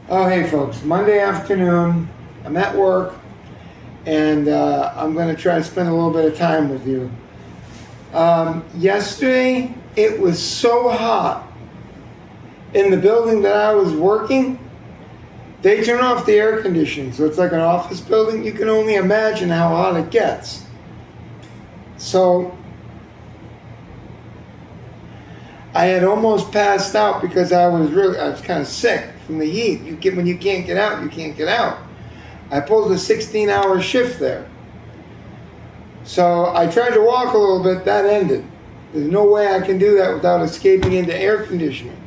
Oh, hey folks, Monday afternoon, I'm at work, and I'm going to try to spend a little bit of time with you. Yesterday, it was so hot in the building that I was working, they turn off the air conditioning, so it's like an office building. You can only imagine how hot it gets. So, I had almost passed out because I was kind of sick from the heat. When you can't get out, you can't get out. I pulled a 16-hour shift there. So I tried to walk a little bit, that ended. There's no way I can do that without escaping into air conditioning.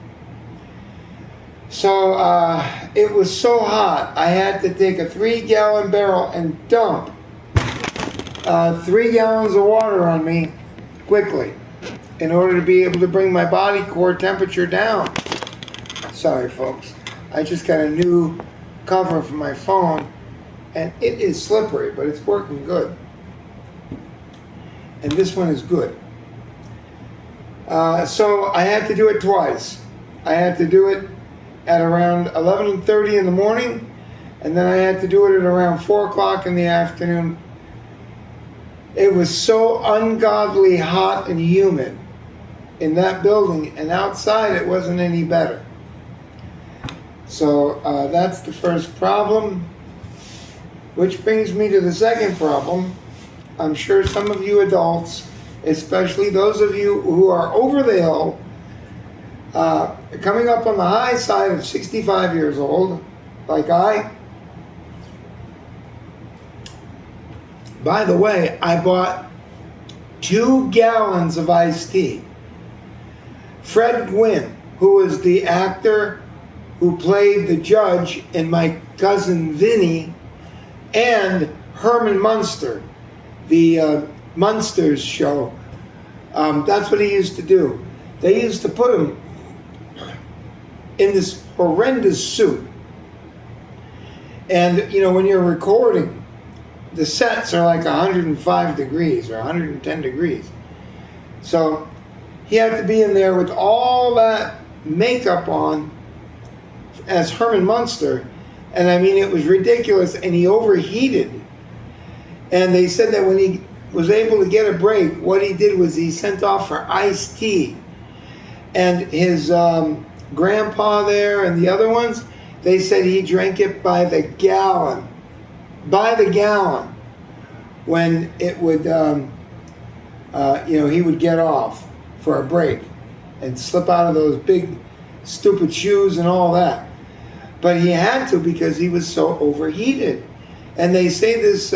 So it was so hot, I had to take a 3-gallon barrel and dump 3 gallons of water on me quickly, in order to be able to bring my body core temperature down. Sorry folks, I just got a new cover for my phone and it is slippery, but it's working good. And this one is good. So I had to do it twice. I had to do it at around 11:30 in the morning, and then I had to do it at around 4 o'clock in the afternoon. It was so ungodly hot and humid in that building, and outside it wasn't any better. So that's the first problem, which brings me to the second problem. I'm sure some of you adults, especially those of you who are over the hill, coming up on the high side of 65 years old, like I. By the way, I bought 2 gallons of iced tea. Fred Gwynne, who was the actor who played the judge in My Cousin Vinny, and Herman Munster, the Munsters show. That's what he used to do. They used to put him in this horrendous suit. And, you know, when you're recording, the sets are like 105 degrees or 110 degrees. So he had to be in there with all that makeup on as Herman Munster. And I mean, it was ridiculous, and he overheated. And they said that when he was able to get a break, what he did was he sent off for iced tea. And his grandpa there and the other ones, they said he drank it by the gallon. By the gallon. When it would, he would get off for a break and slip out of those big, stupid shoes and all that. But he had to because he was so overheated. And they say this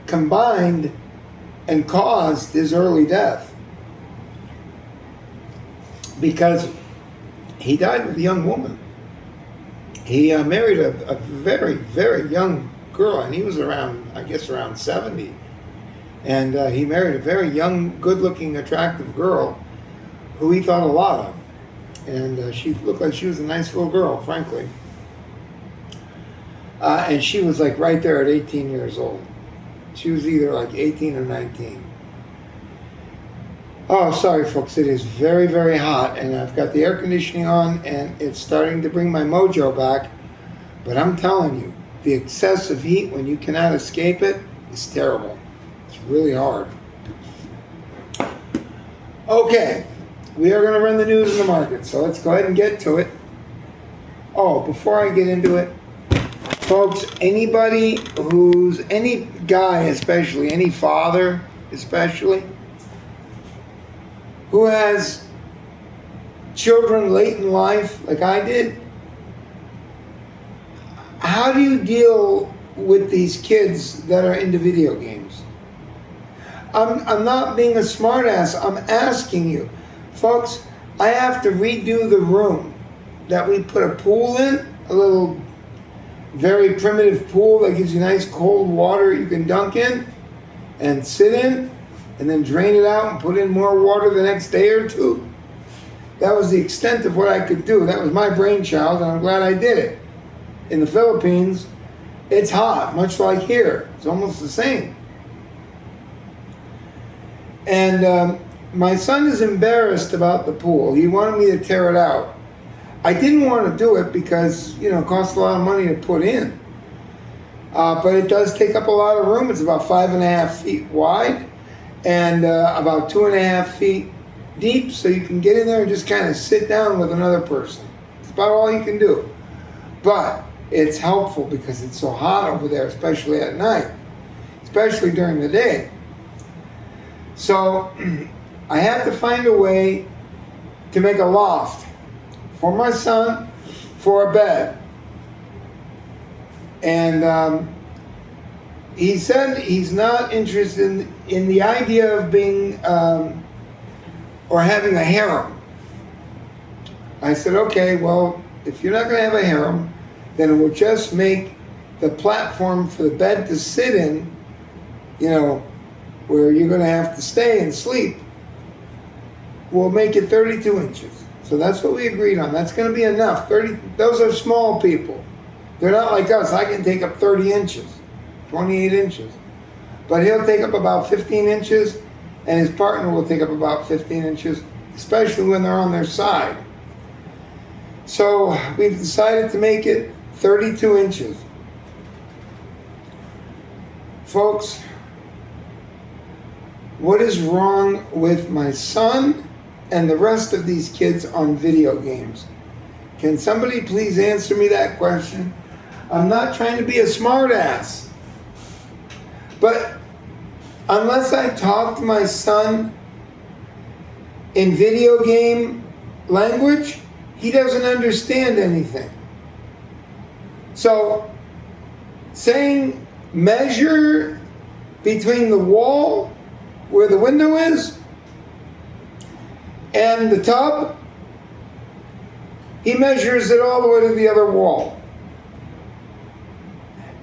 combined and caused his early death, because he died with a young woman. He married a very, very young girl, and he was around 70. And he married a very young, good-looking, attractive girl who he thought a lot of. And she looked like she was a nice little girl, frankly. And she was like right there at 18 years old. She was either like 18 or 19. Oh, sorry folks, it is very, very hot, and I've got the air conditioning on, and it's starting to bring my mojo back. But I'm telling you, the excessive heat, when you cannot escape it, is terrible. It's really hard. Okay, we are going to run the news and the market, so let's go ahead and get to it. Oh, before I get into it, folks, any guy especially, any father especially, who has children late in life, like I did, how do you deal with these kids that are into video games? I'm not being a smartass. I'm asking you. Folks, I have to redo the room that we put a pool in, a little very primitive pool that gives you nice cold water you can dunk in and sit in, and then drain it out and put in more water the next day or two. That was the extent of what I could do. That was my brainchild, and I'm glad I did it. In the Philippines, it's hot, much like here. It's almost the same. And my son is embarrassed about the pool. He wanted me to tear it out. I didn't want to do it because, you know, it costs a lot of money to put in. But it does take up a lot of room. It's about 5.5 feet wide and about 2.5 feet deep. So you can get in there and just kind of sit down with another person. It's about all you can do. But it's helpful because it's so hot over there, especially at night, especially during the day. So I had to find a way to make a loft for my son, for a bed. And he said he's not interested in the idea of being or having a harem. I said, okay, well, if you're not going to have a harem, then we'll just make the platform for the bed to sit in, you know, where you're going to have to stay and sleep. We'll make it 32 inches. So that's what we agreed on. That's going to be enough. Those are small people. They're not like us. I can take up 30 inches, 28 inches. But he'll take up about 15 inches, and his partner will take up about 15 inches, especially when they're on their side. So we've decided to make it 32 inches. Folks, what is wrong with my son and the rest of these kids on video games? Can somebody please answer me that question? I'm not trying to be a smartass, but unless I talk to my son in video game language, he doesn't understand anything. So saying measure between the wall where the window is and the tub, he measures it all the way to the other wall.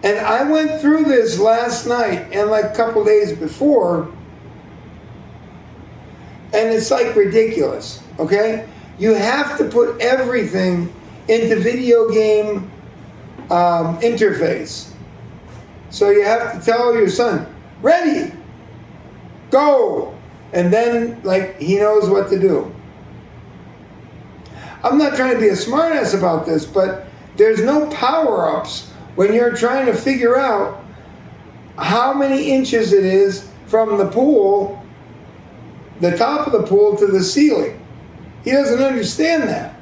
And I went through this last night and like a couple days before, and it's like ridiculous, okay? You have to put everything into video game interface. So you have to tell your son, ready, go, and then like he knows what to do. I'm not trying to be a smartass about this, but there's no power-ups when you're trying to figure out how many inches it is from the pool, the top of the pool, to the ceiling. He doesn't understand that.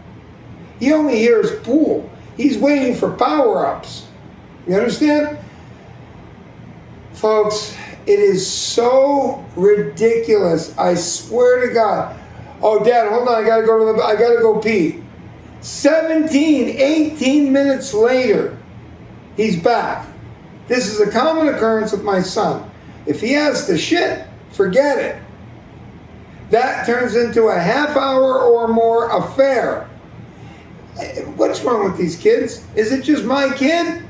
He only hears pool. He's waiting for power-ups. You understand? Folks, it is so ridiculous. I swear to God. Oh, Dad, hold on. I gotta go pee. 17, 18 minutes later, he's back. This is a common occurrence with my son. If he has to shit, forget it. That turns into a half hour or more affair. What's wrong with these kids? Is it just my kid?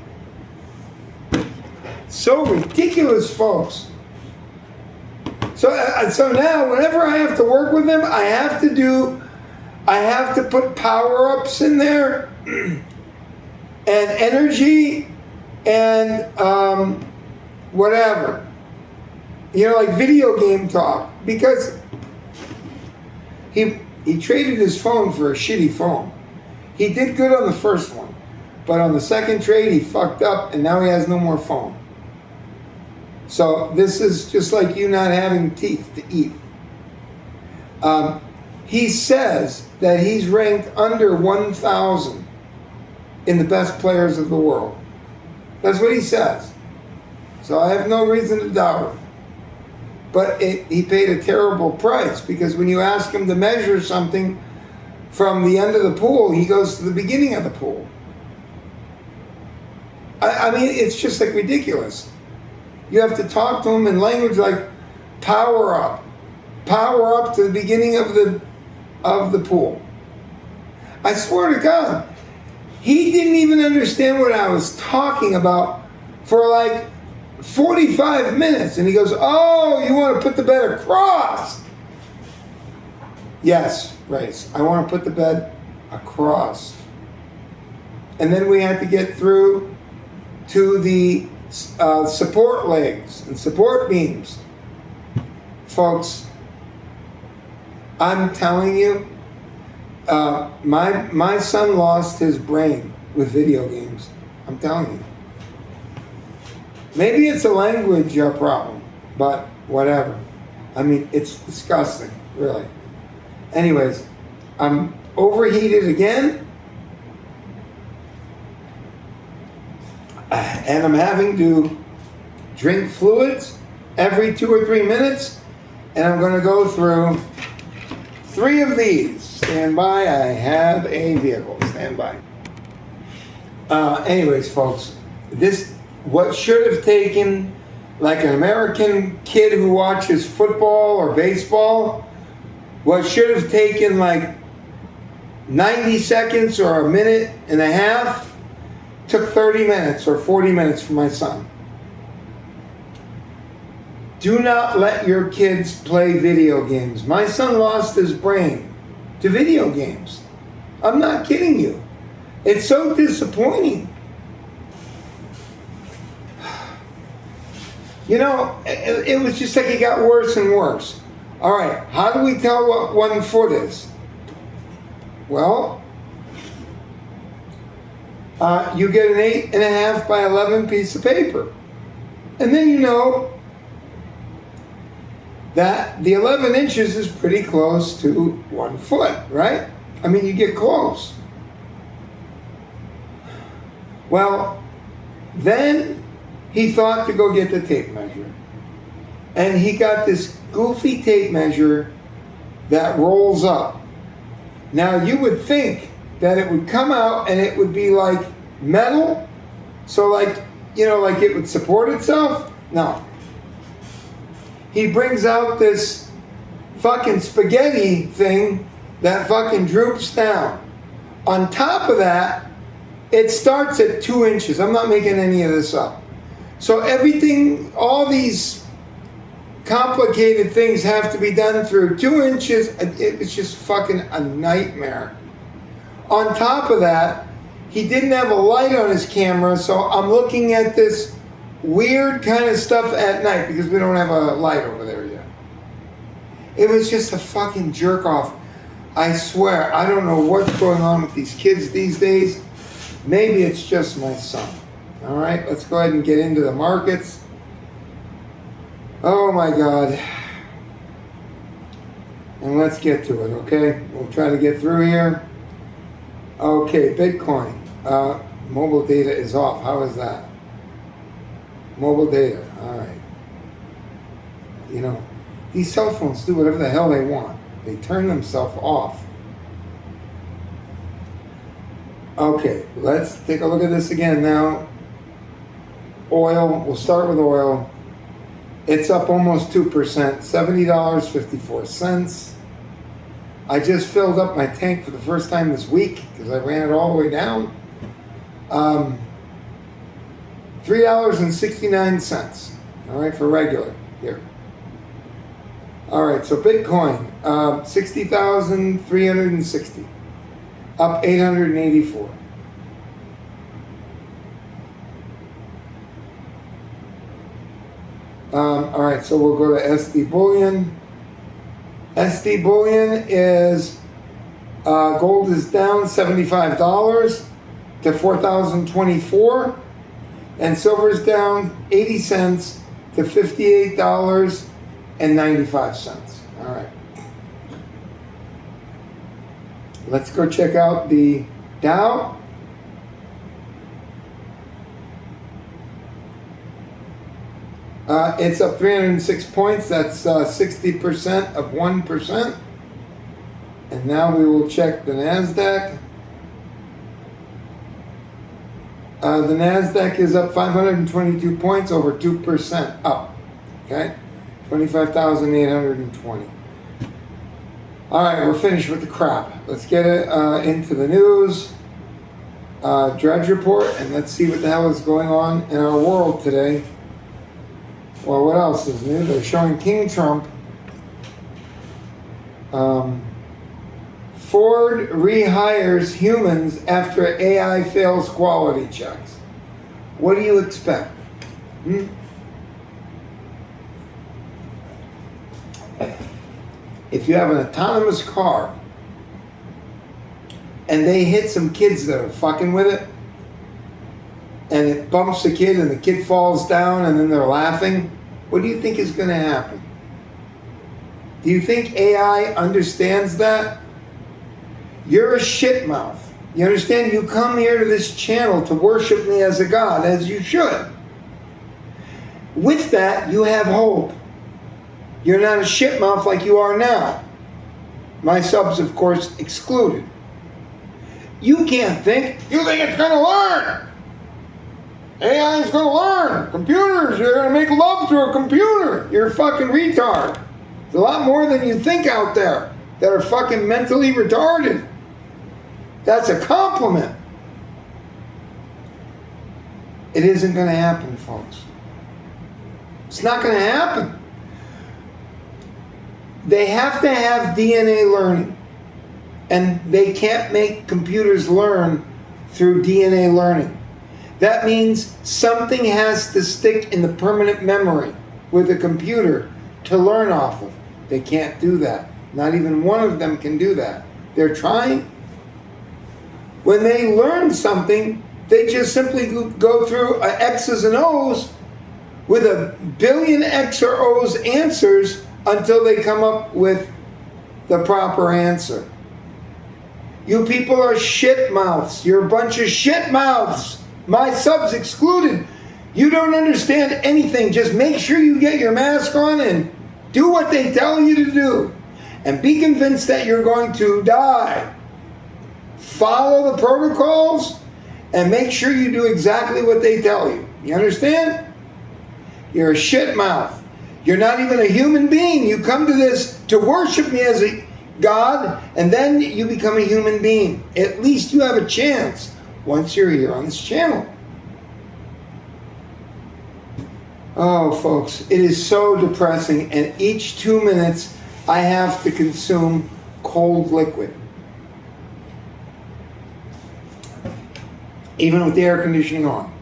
So ridiculous, folks. So now, whenever I have to work with him, I have to put power-ups in there, and energy, and whatever. You know, like video game talk. Because he traded his phone for a shitty phone. He did good on the first one, but on the second trade, he fucked up, and now he has no more phone. So this is just like you not having teeth to eat. He says that he's ranked under 1,000 in the best players of the world. That's what he says. So I have no reason to doubt him. But he paid a terrible price, because when you ask him to measure something from the end of the pool, he goes to the beginning of the pool. I mean, it's just like ridiculous. You have to talk to him in language like power up to the beginning of the pool. I swear to God, he didn't even understand what I was talking about for like 45 minutes. And he goes, oh, you want to put the bed across? Yes, Race, I want to put the bed across. And then we had to get through to the support legs and support beams. Folks, I'm telling you, My son lost his brain with video games. I'm telling you. Maybe it's a language problem, but whatever. I mean, it's disgusting, really. Anyways, I'm overheated again. And I'm having to drink fluids every 2 or 3 minutes. And I'm going to go through 3 of these. Stand by. I have a vehicle. Stand by. Anyways, folks, what should have taken like an American kid who watches football or baseball, what should have taken like 90 seconds or a minute and a half, took 30 minutes or 40 minutes for my son. Do not let your kids play video games. My son lost his brain to video games. I'm not kidding you. It's so disappointing. You know, it was just like it got worse and worse. All right, how do we tell what 1 foot is? Well, you get an 8.5 by 11 piece of paper. And then you know that the 11 inches is pretty close to 1 foot, right? I mean, you get close. Well, then he thought to go get the tape measure. And he got this goofy tape measure that rolls up. Now, you would think that it would come out and it would be like metal. So like, you know, like it would support itself. No. He brings out this fucking spaghetti thing that fucking droops down. On top of that, it starts at 2 inches. I'm not making any of this up. So everything, all these complicated things have to be done through 2 inches. It's just fucking a nightmare. On top of that, he didn't have a light on his camera, so I'm looking at this weird kind of stuff at night because we don't have a light over there yet. It was just a fucking jerk off. I swear, I don't know what's going on with these kids these days. Maybe it's just my son. All right, let's go ahead and get into the markets. Oh my God. And let's get to it, okay? We'll try to get through here. Okay, Bitcoin. Mobile data is off. How is that? Mobile data, all right. You know, these cell phones do whatever the hell they want. They turn themselves off. Okay, let's take a look at this again now. Oil, we'll start with oil. It's up almost 2%, $70.54. I just filled up my tank for the first time this week because I ran it all the way down. $3.69, all right, for regular here. All right, so Bitcoin, 60,360, up 884. All right, so we'll go to SD Bullion. SD Bullion is, gold is down $75 to 4,024, and silver's down 80 cents to $58.95. All right. Let's go check out the Dow. It's up 306 points. That's 60% of 1%. And now we will check the NASDAQ. The NASDAQ is up 522 points, over 2% up. Okay? 25,820. All right, we're finished with the crap. Let's get it into the news. Drudge Report, and let's see what the hell is going on in our world today. Well, what else is new? They're showing King Trump. Ford rehires humans after AI fails quality checks. What do you expect? If you have an autonomous car and they hit some kids that are fucking with it, and it bumps the kid and the kid falls down and then they're laughing, what do you think is going to happen? Do you think AI understands that? You're a shitmouth. You understand? You come here to this channel to worship me as a god, as you should. With that, you have hope. You're not a shitmouth like you are now. My subs, of course, excluded. You can't think. You think it's going to learn. AI is going to learn. Computers, you're going to make love to a computer. You're a fucking retard. There's a lot more than you think out there that are fucking mentally retarded. That's a compliment. It isn't going to happen, folks. It's not going to happen. They have to have DNA learning. And they can't make computers learn through DNA learning. That means something has to stick in the permanent memory with a computer to learn off of. They can't do that. Not even one of them can do that. They're trying. When they learn something, they just simply go through X's and O's with a billion X or O's answers until they come up with the proper answer. You people are shit mouths. You're a bunch of shit mouths. My subs excluded. You don't understand anything. Just make sure you get your mask on and do what they tell you to do. And be convinced that you're going to die. Follow the protocols and make sure you do exactly what they tell you. You understand? You're a shit mouth. You're not even a human being. You come to this to worship me as a God, and then you become a human being. At least you have a chance once you're here on this channel. Oh, folks, it is so depressing, and each 2 minutes I have to consume cold liquid. Even with the air conditioning on.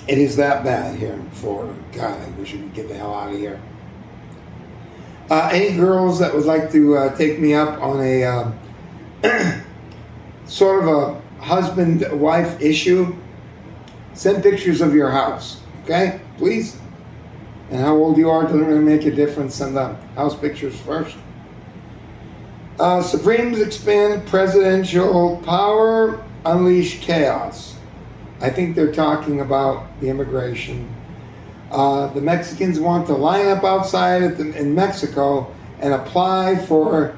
It is that bad here in Florida. God, I wish we could get the hell out of here. Any girls that would like to take me up on a sort of a husband-wife issue, send pictures of your house, okay? Please. And how old you are doesn't really make a difference. Send the house pictures first. Supremes expand presidential power, unleash chaos. I think they're talking about the immigration. The Mexicans want to line up outside in Mexico and apply for,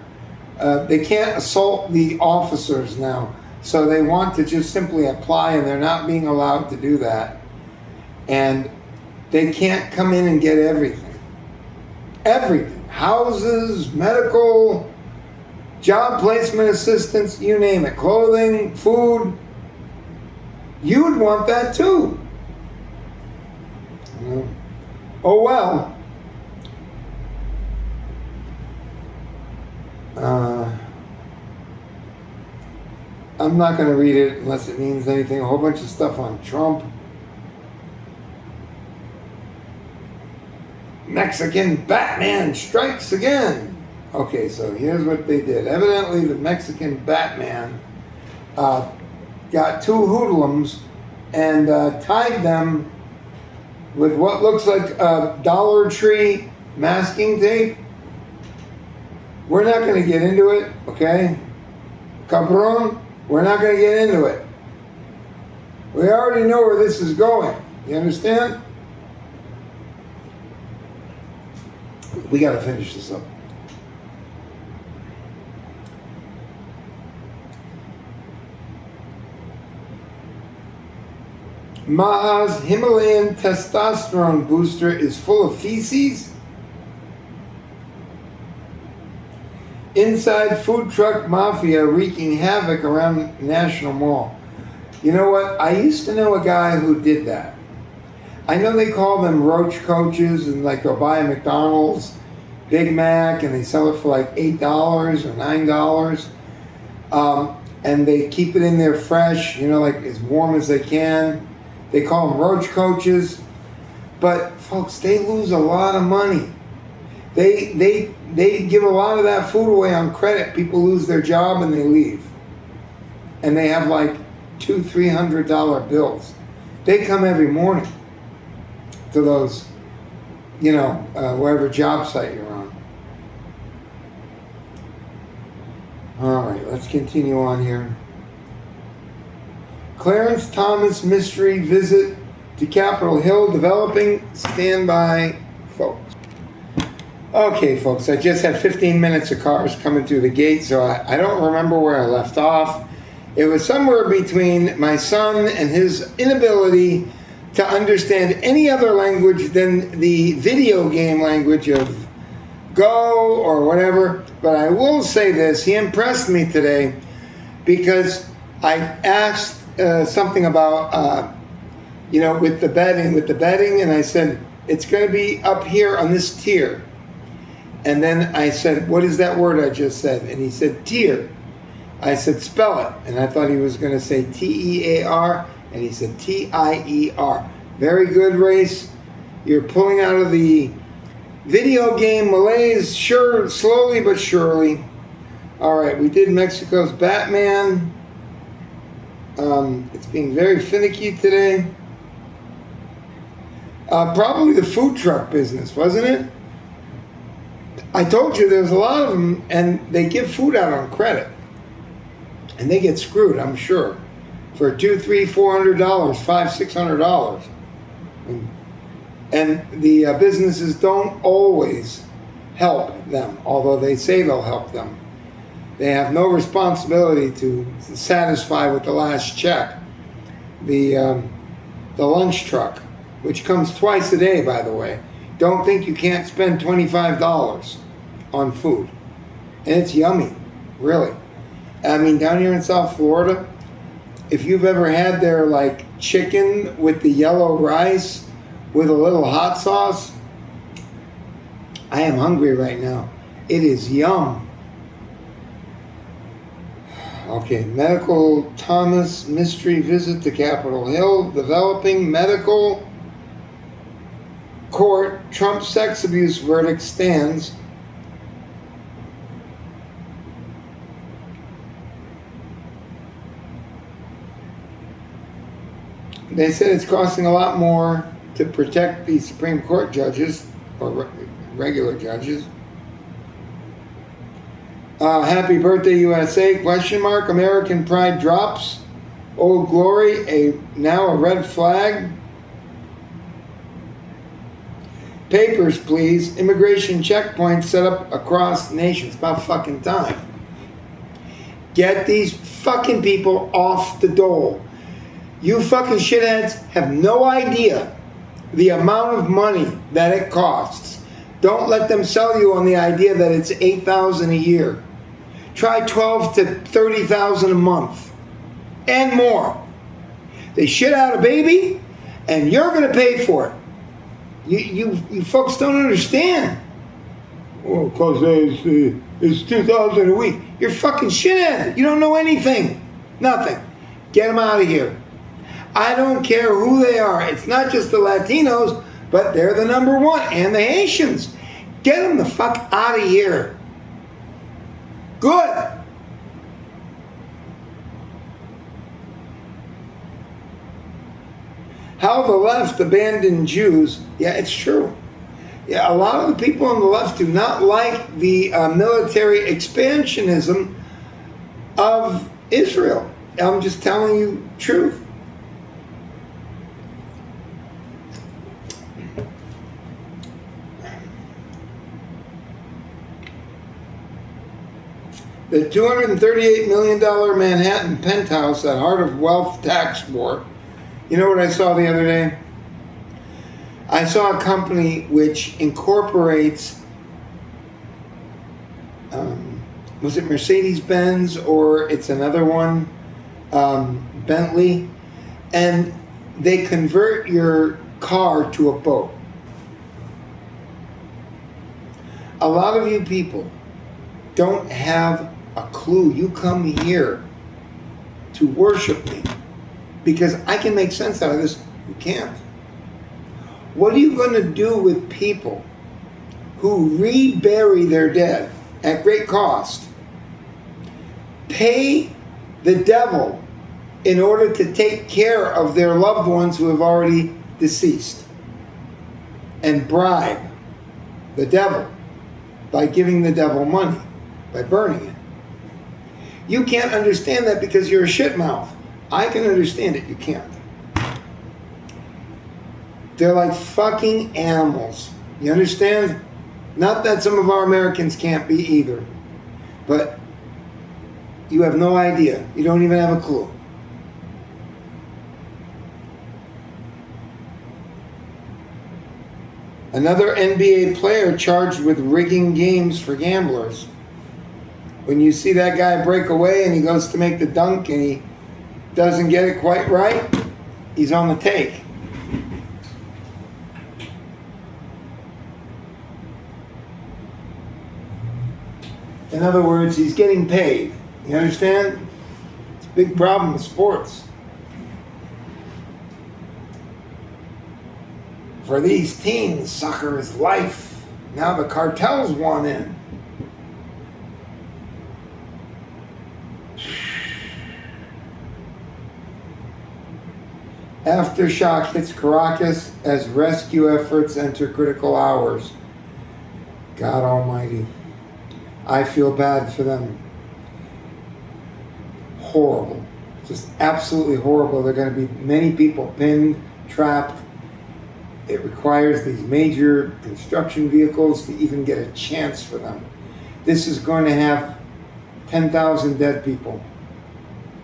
they can't assault the officers now. So they want to just simply apply, and they're not being allowed to do that. And they can't come in and get everything. Everything. Houses, medical, job placement assistance, you name it. Clothing, food. You would want that too. Oh well. I'm not going to read it unless it means anything. A whole bunch of stuff on Trump. Mexican Batman strikes again. Okay, so here's what they did. Evidently, the Mexican Batman got two hoodlums and tied them with what looks like a Dollar Tree masking tape. We're not going to get into it, okay? Cabron, we're not going to get into it. We already know where this is going. You understand? We got to finish this up. Maha's Himalayan testosterone booster is full of feces. Inside food truck mafia wreaking havoc around National Mall. You know what? I used to know a guy who did that. I know they call them roach coaches, and like they'll buy a McDonald's Big Mac and they sell it for like $8 or $9. And they keep it in there fresh, you know, like as warm as they can. They call them roach coaches. But folks, they lose a lot of money. They give a lot of that food away on credit. People lose their job and they leave. and they have like $200-300 bills. They come every morning to those, wherever job site you're on. All right, let's continue on here. Clarence Thomas mystery visit to Capitol Hill developing. Stand by, folks. Okay, folks, I just had 15 minutes of cars coming through the gate, so I don't remember where I left off. It was somewhere between my son and his inability to understand any other language than the video game language of Go or whatever. But I will say this, he impressed me today because I asked something about, with the betting, and I said, it's going to be up here on this tier. And then I said, what is that word I just said? And he said, tier. I said, spell it. And I thought he was going to say T-E-A-R, and he said T-I-E-R. Very good, Race. You're pulling out of the video game malaise, sure, slowly but surely. All right, we did Mexico's Batman. It's being very finicky today. Probably the food truck business, wasn't it? I told you there's a lot of them, and they give food out on credit. And they get screwed, I'm sure, for $200, $300, $400, $500, $600. And the businesses don't always help them, although they say they'll help them. They have no responsibility to satisfy with the last check. The lunch truck, which comes twice a day, by the way. Don't think you can't spend $25 on food. And it's yummy, really. I mean, down here in South Florida, if you've ever had their like chicken with the yellow rice with a little hot sauce, I am hungry right now. It is yum. Okay, medical Thomas mystery visit to Capitol Hill, developing medical court, Trump sex abuse verdict stands. They said it's costing a lot more to protect the Supreme Court judges, or regular judges. Happy birthday, USA, question mark. American pride drops. Old Glory, now a red flag. Papers, please. Immigration checkpoints set up across nations. It's about fucking time. Get these fucking people off the dole. You fucking shitheads have no idea the amount of money that it costs. Don't let them sell you on the idea that it's $8,000 a year. Try $12,000 to $30,000 a month and more. They shit out a baby, and you're going to pay for it. You folks don't understand. Well, because it's $2,000 a week. You're fucking shithead. You don't know anything. Nothing. Get them out of here. I don't care who they are. It's not just the Latinos, but they're the number one. And the Haitians. Get them the fuck out of here. Good. How the left abandoned Jews. Yeah, it's true. Yeah, a lot of the people on the left do not like the military expansionism of Israel. I'm just telling you truth. The $238 million Manhattan penthouse at Heart of Wealth tax war. You know what I saw the other day? I saw a company which incorporates, was it Mercedes-Benz or it's another one, Bentley, and they convert your car to a boat. A lot of you people don't have a clue. You come here to worship me because I can make sense out of this. You can't. What are you going to do with people who rebury their dead at great cost, pay the devil in order to take care of their loved ones who have already deceased, and bribe the devil by giving the devil money, by burning it. You can't understand that because you're a shitmouth. I can understand it, you can't. They're like fucking animals. You understand? Not that some of our Americans can't be either, but you have no idea. You don't even have a clue. Another NBA player charged with rigging games for gamblers. When you see that guy break away and he goes to make the dunk and he doesn't get it quite right, he's on the take. In other words, he's getting paid. You understand? It's a big problem with sports. For these teens, soccer is life. Now the cartels want in. Aftershock hits Caracas as rescue efforts enter critical hours. God Almighty. I feel bad for them. Horrible. Just absolutely horrible. There are going to be many people pinned, trapped. It requires these major construction vehicles to even get a chance for them. This is going to have 10,000 dead people.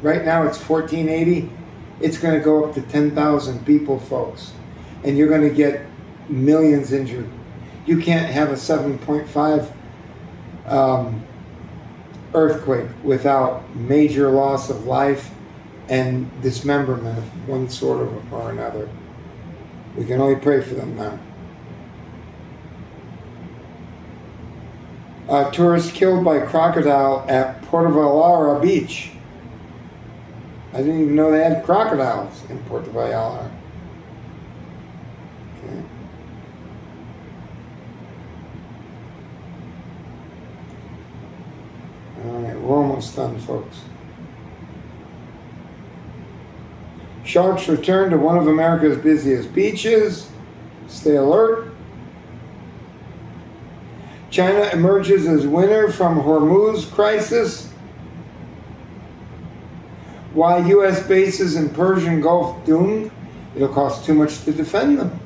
Right now it's 1,480. It's going to go up to 10,000 people, folks. And you're going to get millions injured. You can't have a 7.5 earthquake without major loss of life and dismemberment of one sort or another. We can only pray for them now. A tourist killed by crocodile at Puerto Vallarta Beach. I didn't even know they had crocodiles in Puerto Vallarta. Okay. All right, we're almost done, folks. Sharks return to one of America's busiest beaches. Stay alert. China emerges as winner from Hormuz crisis. Why U.S. bases in Persian Gulf doomed? It'll cost too much to defend them.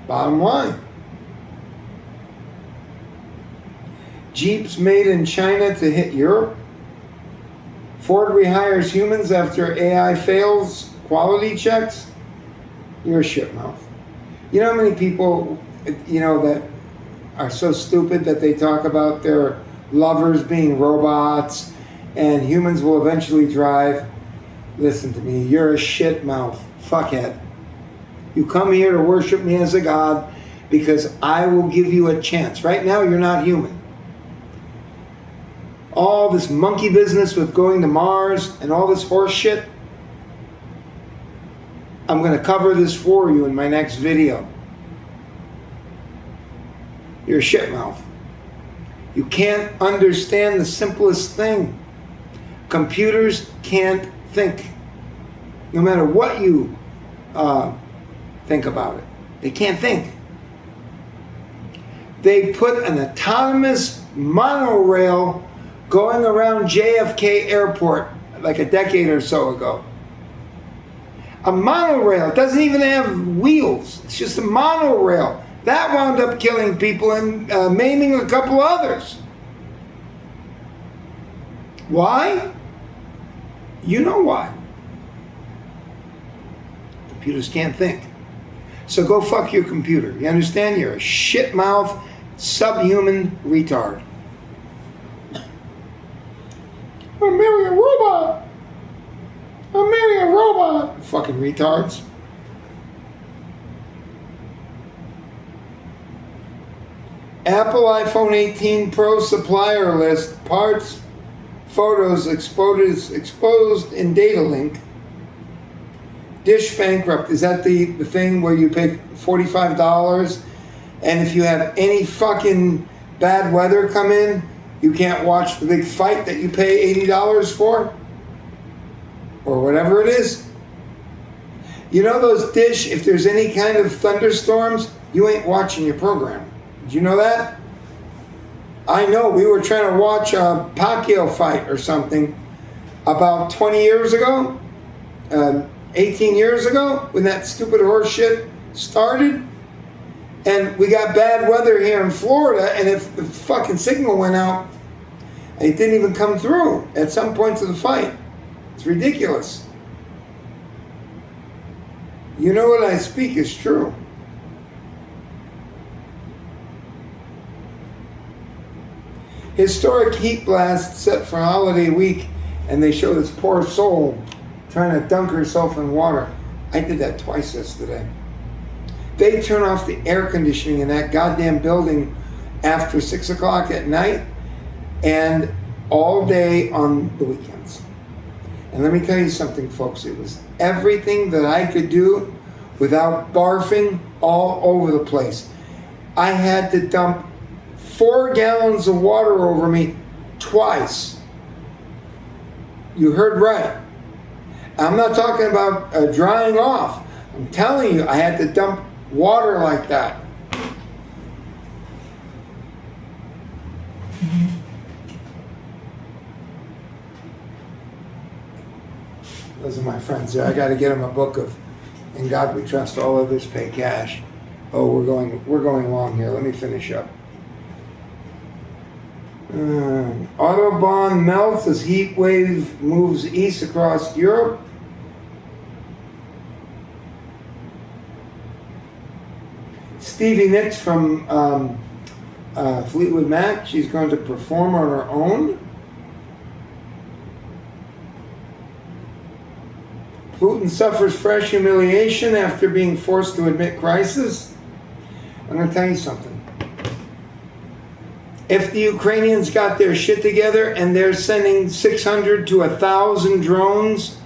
Bottom line. Jeeps made in China to hit Europe. Ford rehires humans after AI fails quality checks. You're a shitmouth. You know how many people, that are so stupid that they talk about their lovers being robots and humans will eventually drive? Listen to me, you're a shitmouth. Fuckhead. You come here to worship me as a god because I will give you a chance. Right now, you're not human. All this monkey business with going to Mars and all this horse shit, I'm going to cover this for you in my next video. You're a shitmouth. You can't understand the simplest thing. Computers can't think. No matter what you think about it. They can't think. They put an autonomous monorail going around JFK Airport like a decade or so ago. A monorail. It doesn't even have wheels. It's just a monorail. That wound up killing people and maiming a couple others. Why? You know why. Computers can't think. So go fuck your computer. You understand? You're a shitmouth, subhuman retard. I'm marrying a robot. I'm marrying a robot. Fucking retards. Apple iPhone 18 Pro supplier list, parts, photos exposed in data link. Dish bankrupt. Is that the thing where you pay $45 and if you have any fucking bad weather come in, You can't watch the big fight that you pay $80 for? Or whatever it is? You know those Dish, if there's any kind of thunderstorms, you ain't watching your program. Did you know that? I know, we were trying to watch a Pacquiao fight or something about 20 years ago, 18 years ago, when that stupid horse shit started. And we got bad weather here in Florida, and if the fucking signal went out, it didn't even come through at some points of the fight. It's ridiculous. You know what I speak is true. Historic heat blast set for holiday week, and they show this poor soul trying to dunk herself in water. I did that twice yesterday. They turn off the air conditioning in that goddamn building after 6 o'clock at night and all day on the weekends. And let me tell you something, folks. It was everything that I could do without barfing all over the place. I had to dump 4 gallons of water over me twice. You heard right. I'm not talking about drying off. I'm telling you, I had to dump water like that. Those are my friends there. I got to get them a book of "In God We Trust, All Others Pay Cash." Oh, we're going long here. Let me finish up. Autobahn melts as heat wave moves east across Europe. Stevie Nicks from Fleetwood Mac. She's going to perform on her own. Putin suffers fresh humiliation after being forced to admit crisis. I'm going to tell you something. If the Ukrainians got their shit together and they're sending 600 to 1,000 drones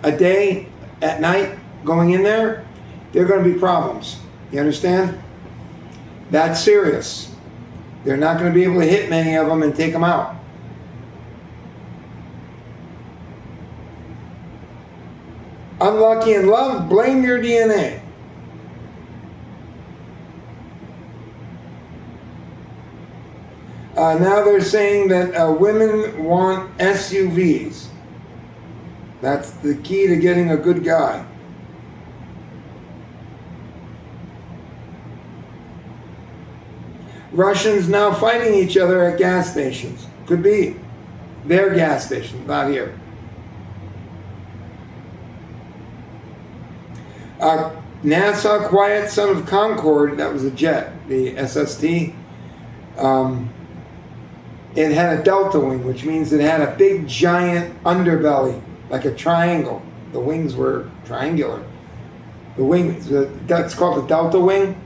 a day at night going in there, there are going to be problems. You understand? That's serious. They're not going to be able to hit many of them and take them out. Unlucky in love, blame your DNA. Now they're saying that women want SUVs. That's the key to getting a good guy. Russians now fighting each other at gas stations. Could be their gas stations, not here. NASA Quiet Son of Concorde, that was a jet, the SST. It had a delta wing, which means it had a big giant underbelly, like a triangle. The wings were triangular. The wings, that's called the delta wing.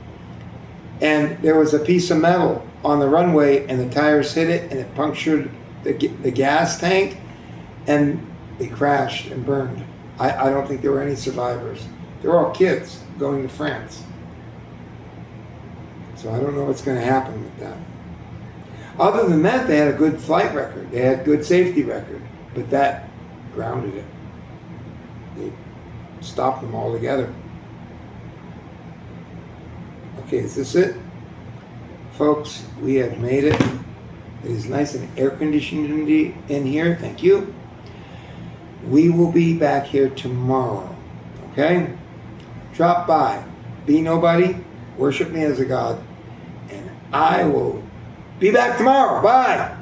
And there was a piece of metal on the runway, and the tires hit it, and it punctured the gas tank, and they crashed and burned. I don't think there were any survivors. They were all kids going to France. So I don't know what's going to happen with that. Other than that, they had a good flight record. They had good safety record. But that grounded it. They stopped them altogether. Okay, is this it? Folks, we have made it. It is nice and air conditioned in here. Thank you. We will be back here tomorrow. Okay? Drop by. Be nobody. Worship me as a God. And I will be back tomorrow. Bye.